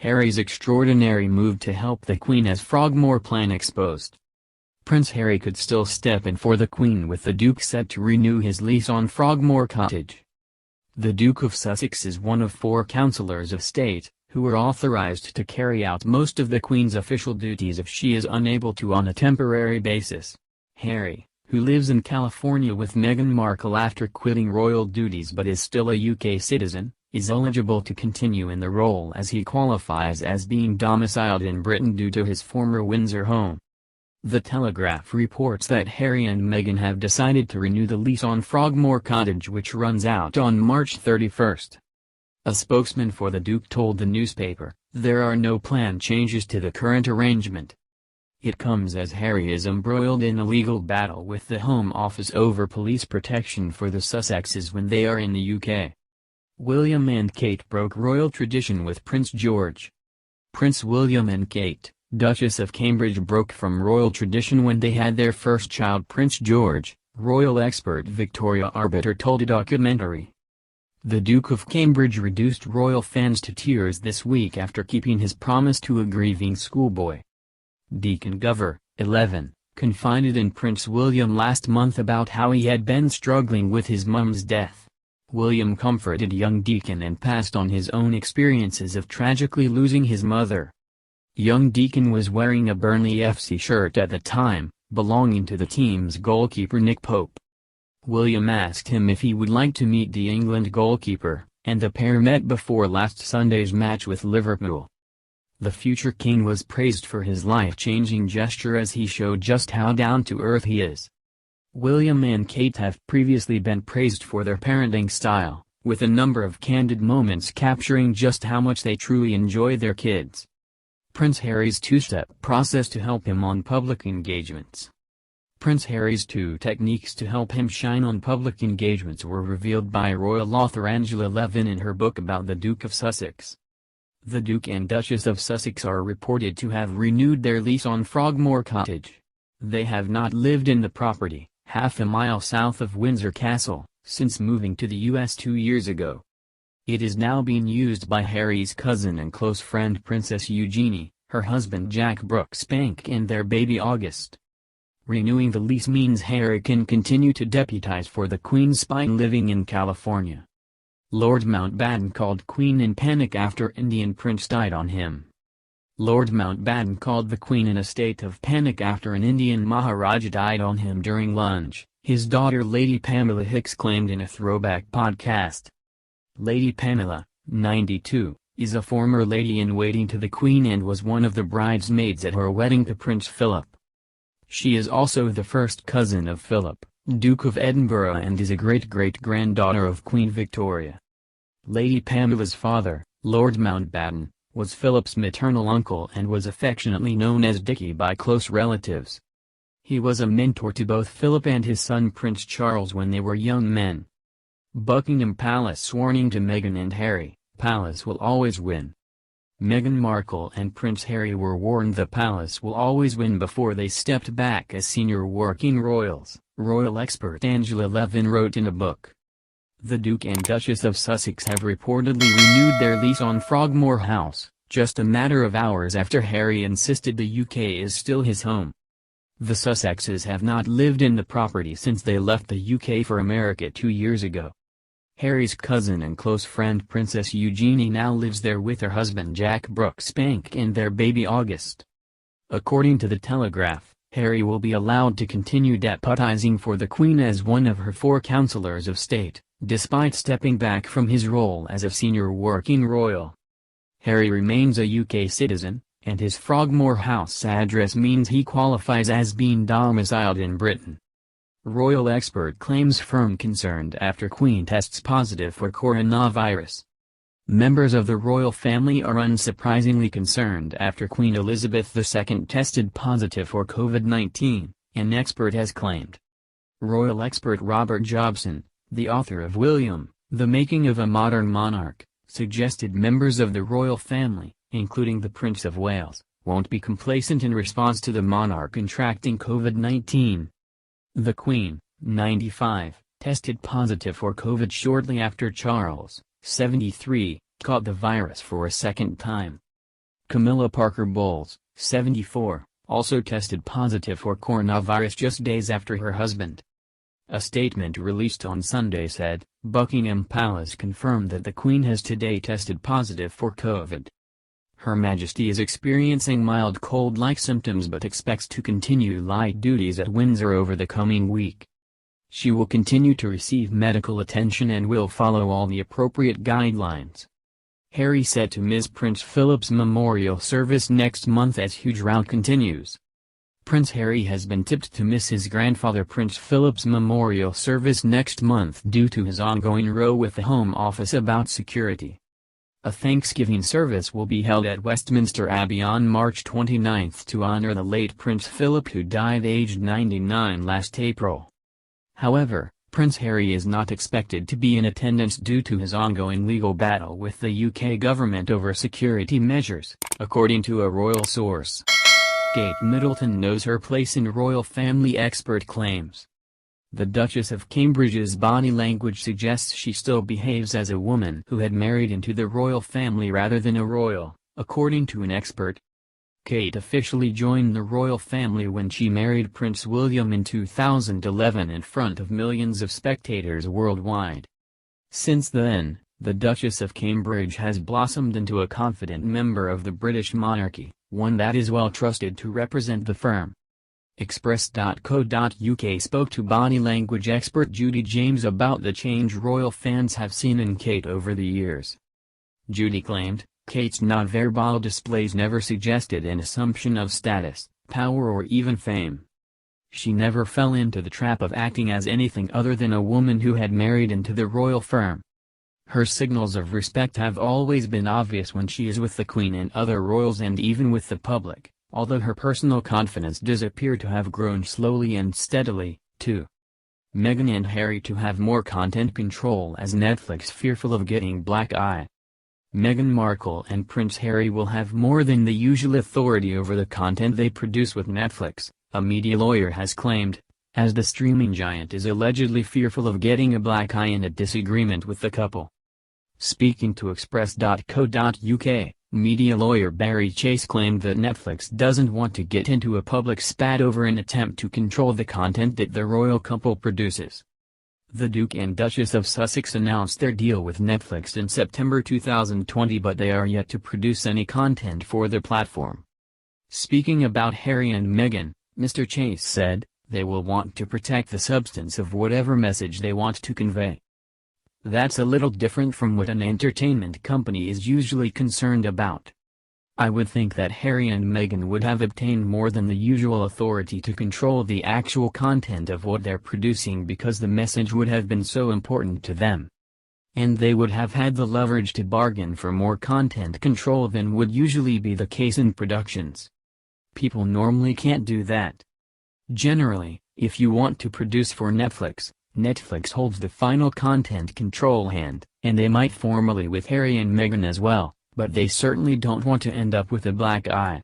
Harry's extraordinary move to help the Queen as Frogmore plan exposed. Prince Harry could still step in for the Queen with the Duke set to renew his lease on Frogmore Cottage. The Duke of Sussex is one of 4 councillors of state, who are authorised to carry out most of the Queen's official duties if she is unable to on a temporary basis. Harry, who lives in California with Meghan Markle after quitting royal duties but is still a UK citizen, is eligible to continue in the role as he qualifies as being domiciled in Britain due to his former Windsor home. The Telegraph reports that Harry and Meghan have decided to renew the lease on Frogmore Cottage, which runs out on March 31st. A spokesman for the Duke told the newspaper, "There are no planned changes to the current arrangement." It comes as Harry is embroiled in a legal battle with the Home Office over police protection for the Sussexes when they are in the UK. William and Kate broke royal tradition with Prince George. Prince William and Kate, Duchess of Cambridge, broke from royal tradition when they had their first child, Prince George, royal expert Victoria Arbiter told a documentary. The Duke of Cambridge reduced royal fans to tears this week after keeping his promise to a grieving schoolboy. Deacon Gover, 11, confided in Prince William last month about how he had been struggling with his mum's death. William comforted young Deacon and passed on his own experiences of tragically losing his mother. Young Deacon was wearing a Burnley FC shirt at the time, belonging to the team's goalkeeper Nick Pope. William asked him if he would like to meet the England goalkeeper, and the pair met before last Sunday's match with Liverpool. The future king was praised for his life-changing gesture as he showed just how down-to-earth he is. William and Kate have previously been praised for their parenting style, with a number of candid moments capturing just how much they truly enjoy their kids. Prince Harry's two-step process to help him on public engagements. Prince Harry's 2 techniques to help him shine on public engagements were revealed by royal author Angela Levin in her book about the Duke of Sussex. The Duke and Duchess of Sussex are reported to have renewed their lease on Frogmore Cottage. They have not lived in the property, half a mile south of Windsor Castle, since moving to the US 2 years ago. It is now being used by Harry's cousin and close friend Princess Eugenie, her husband Jack Brooksbank and their baby August. Renewing the lease means Harry can continue to deputize for the Queen's spine living in California. Lord Mountbatten called Queen in panic after Indian prince died on him. Lord Mountbatten called the Queen in a state of panic after an Indian Maharaja died on him during lunch, his daughter Lady Pamela Hicks claimed in a throwback podcast. Lady Pamela, 92, is a former lady-in-waiting to the Queen and was one of the bridesmaids at her wedding to Prince Philip. She is also the first cousin of Philip, Duke of Edinburgh, and is a great-great-granddaughter of Queen Victoria. Lady Pamela's father, Lord Mountbatten, was Philip's maternal uncle and was affectionately known as Dickie by close relatives. He was a mentor to both Philip and his son Prince Charles when they were young men. Buckingham Palace warning to Meghan and Harry, Palace will always win. Meghan Markle and Prince Harry were warned the palace will always win before they stepped back as senior working royals, royal expert Angela Levin wrote in a book. The Duke and Duchess of Sussex have reportedly renewed their lease on Frogmore House, just a matter of hours after Harry insisted the UK is still his home. The Sussexes have not lived in the property since they left the UK for America 2 years ago. Harry's cousin and close friend Princess Eugenie now lives there with her husband Jack Brooksbank and their baby August. According to the Telegraph, Harry will be allowed to continue deputizing for the Queen as one of her 4 councillors of state, despite stepping back from his role as a senior working royal. Harry remains a UK citizen, and his Frogmore House address means he qualifies as being domiciled in Britain. Royal expert claims firm concerned after Queen tests positive for coronavirus. Members of the royal family are unsurprisingly concerned after Queen Elizabeth II tested positive for COVID-19, an expert has claimed. Royal expert Robert Jobson, the author of William, The Making of a Modern Monarch, suggested members of the royal family, including the Prince of Wales, won't be complacent in response to the monarch contracting COVID-19. The Queen, 95, tested positive for COVID shortly after Charles, 73, caught the virus for a second time. Camilla Parker Bowles, 74, also tested positive for coronavirus just days after her husband. A statement released on Sunday said, Buckingham Palace confirmed that the Queen has today tested positive for COVID. Her Majesty is experiencing mild cold-like symptoms but expects to continue light duties at Windsor over the coming week. She will continue to receive medical attention and will follow all the appropriate guidelines. Harry said to miss Prince Philip's memorial service next month as huge row continues. Prince Harry has been tipped to miss his grandfather Prince Philip's memorial service next month due to his ongoing row with the Home Office about security. A Thanksgiving service will be held at Westminster Abbey on March 29 to honor the late Prince Philip, who died aged 99 last April. However, Prince Harry is not expected to be in attendance due to his ongoing legal battle with the UK government over security measures, according to a royal source. Kate Middleton knows her place in royal family, expert claims. The Duchess of Cambridge's body language suggests she still behaves as a woman who had married into the royal family rather than a royal, according to an expert. Kate officially joined the royal family when she married Prince William in 2011 in front of millions of spectators worldwide. Since then, the Duchess of Cambridge has blossomed into a confident member of the British monarchy, one that is well trusted to represent the firm. Express.co.uk spoke to body language expert Judy James about the change royal fans have seen in Kate over the years. Judy claimed, Kate's nonverbal displays never suggested an assumption of status, power or even fame. She never fell into the trap of acting as anything other than a woman who had married into the royal firm. Her signals of respect have always been obvious when she is with the Queen and other royals and even with the public, although her personal confidence does appear to have grown slowly and steadily, too. Meghan and Harry to have more content control as Netflix fearful of getting black eye. Meghan Markle and Prince Harry will have more than the usual authority over the content they produce with Netflix, a media lawyer has claimed, as the streaming giant is allegedly fearful of getting a black eye in a disagreement with the couple. Speaking to Express.co.uk, media lawyer Barry Chase claimed that Netflix doesn't want to get into a public spat over an attempt to control the content that the royal couple produces. The Duke and Duchess of Sussex announced their deal with Netflix in September 2020, but they are yet to produce any content for the platform. Speaking about Harry and Meghan, Mr. Chase said, they will want to protect the substance of whatever message they want to convey. That's a little different from what an entertainment company is usually concerned about. I would think that Harry and Meghan would have obtained more than the usual authority to control the actual content of what they're producing because the message would have been so important to them. And they would have had the leverage to bargain for more content control than would usually be the case in productions. People normally can't do that. Generally, if you want to produce for Netflix, Netflix holds the final content control hand, and they might formally with Harry and Meghan as well. But they certainly don't want to end up with a black eye.